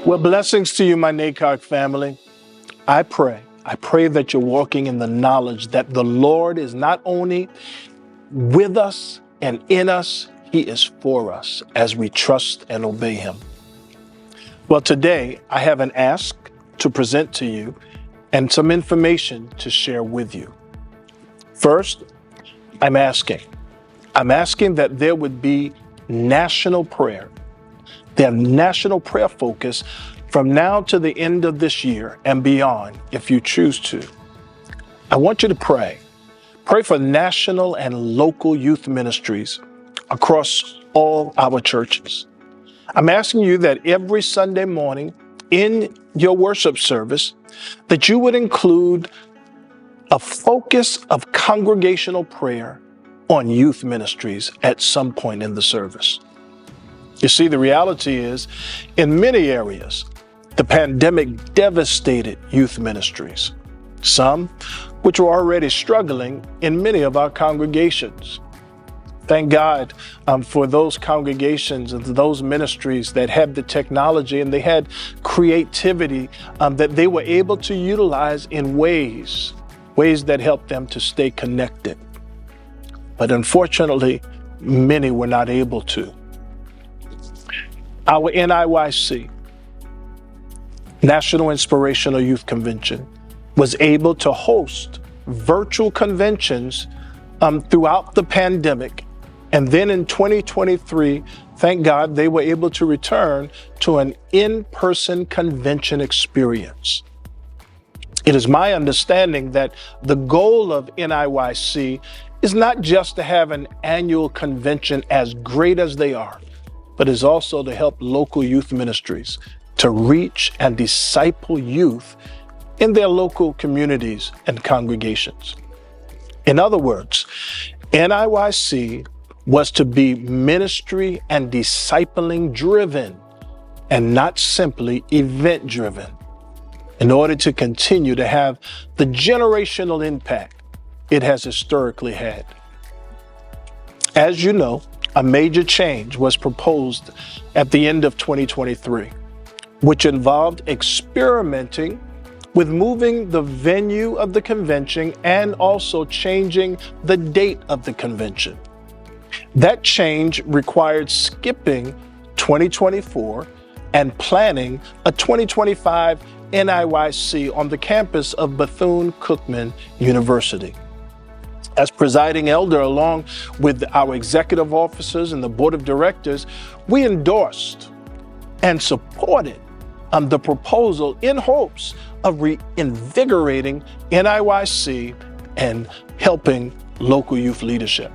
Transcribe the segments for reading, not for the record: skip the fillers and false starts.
Well, blessings to you, my NACOG family. I pray that you're walking in the knowledge that the Lord is not only with us and in us, He is for us as we trust and obey Him. Well, today I have an ask to present to you and some information to share with you. First, I'm asking that there would be national prayer. Their national prayer focus from now to the end of this year and beyond, if you choose to. I want you to pray. Pray for national and local youth ministries across all our churches. I'm asking you that every Sunday morning in your worship service, that you would include a focus of congregational prayer on youth ministries at some point in the service. You see, the reality is, in many areas, the pandemic devastated youth ministries, some which were already struggling in many of our congregations. Thank God for those congregations and those ministries that had the technology and they had creativity that they were able to utilize in ways that helped them to stay connected. But unfortunately, many were not able to. Our NIYC, National Inspirational Youth Convention, was able to host virtual conventions throughout the pandemic. And then in 2023, thank God, they were able to return to an in-person convention experience. It is my understanding that the goal of NIYC is not just to have an annual convention as great as they are, but is also to help local youth ministries to reach and disciple youth in their local communities and congregations. In other words, NIYC was to be ministry and discipling driven and not simply event driven in order to continue to have the generational impact it has historically had. As you know, a major change was proposed at the end of 2023, which involved experimenting with moving the venue of the convention and also changing the date of the convention. That change required skipping 2024 and planning a 2025 NIYC on the campus of Bethune-Cookman University. As presiding elder, along with our executive officers and the board of directors, we endorsed and supported the proposal in hopes of reinvigorating NIYC and helping local youth leadership.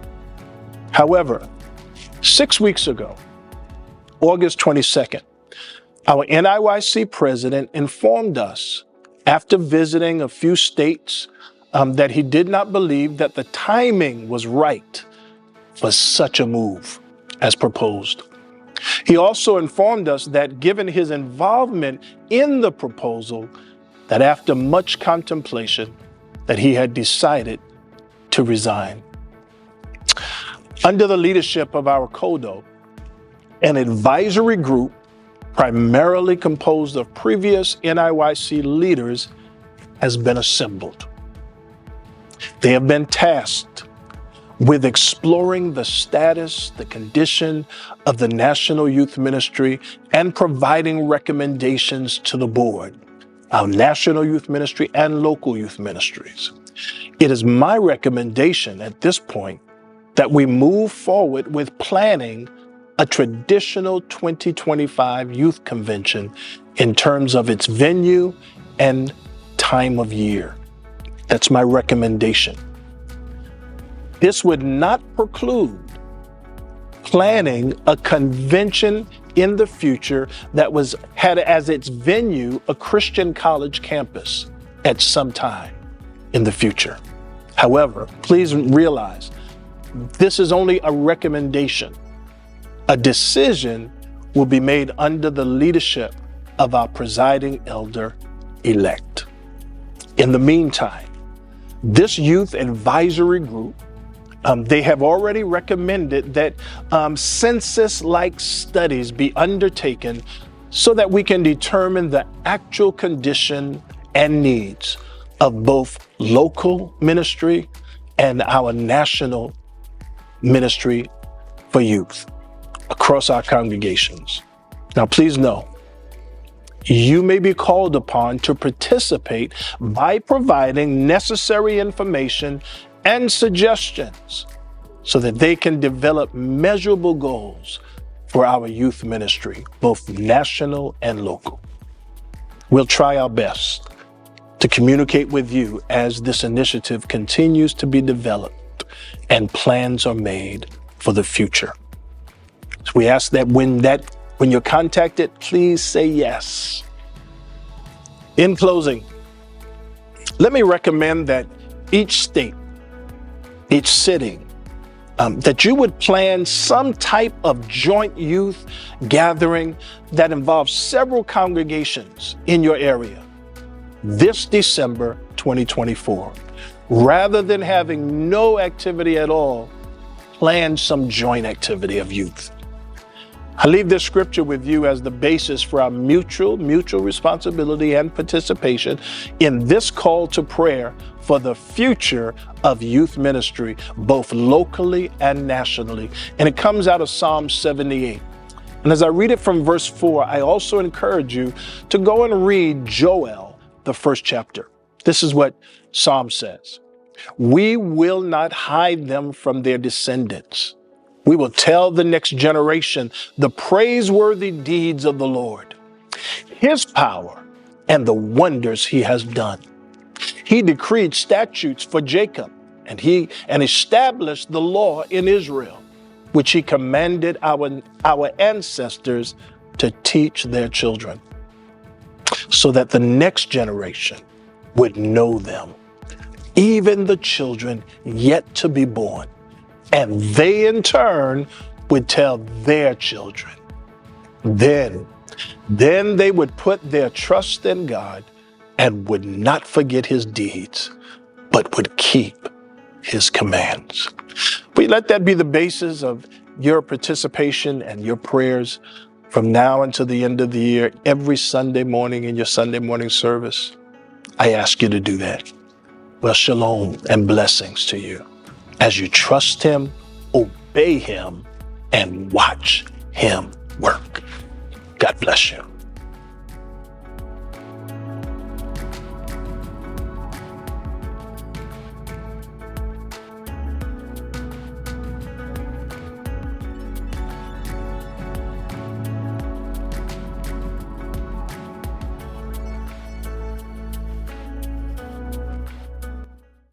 However, 6 weeks ago, August 22nd, our NIYC president informed us, after visiting a few states, that he did not believe that the timing was right for such a move as proposed. He also informed us that given his involvement in the proposal, that after much contemplation, that he had decided to resign. Under the leadership of our CODO, an advisory group primarily composed of previous NIYC leaders has been assembled. They have been tasked with exploring the status, the condition of the National Youth Ministry and providing recommendations to the board, our National Youth Ministry and local youth ministries. It is my recommendation at this point that we move forward with planning a traditional 2025 youth convention in terms of its venue and time of year. That's my recommendation. This would not preclude planning a convention in the future that had as its venue a Christian college campus at some time in the future. However, please realize this is only a recommendation. A decision will be made under the leadership of our presiding elder-elect. In the meantime, this youth advisory group, they have already recommended that census-like studies be undertaken so that we can determine the actual condition and needs of both local ministry and our national ministry for youth across our congregations. Now, please know, you may be called upon to participate by providing necessary information and suggestions so that they can develop measurable goals for our youth ministry, both national and local. We'll try our best to communicate with you as this initiative continues to be developed and plans are made for the future. So we ask that when you're contacted, please say yes. In closing, let me recommend that each state, each city, that you would plan some type of joint youth gathering that involves several congregations in your area this December 2024. Rather than having no activity at all, plan some joint activity of youth. I leave this scripture with you as the basis for our mutual responsibility and participation in this call to prayer for the future of youth ministry, both locally and nationally. And it comes out of Psalm 78. And as I read it from verse 4, I also encourage you to go and read Joel, the first chapter. This is what Psalm says. We will not hide them from their descendants. We will tell the next generation the praiseworthy deeds of the Lord, his power, and the wonders he has done. He decreed statutes for Jacob, and established the law in Israel, which he commanded our ancestors to teach their children, so that the next generation would know them, even the children yet to be born. And they in turn would tell their children. Then they would put their trust in God and would not forget his deeds, but would keep his commands. We let that be the basis of your participation and your prayers from now until the end of the year, every Sunday morning in your Sunday morning service. I ask you to do that. Well, shalom and blessings to you as you trust him, obey him, and watch him work. God bless you.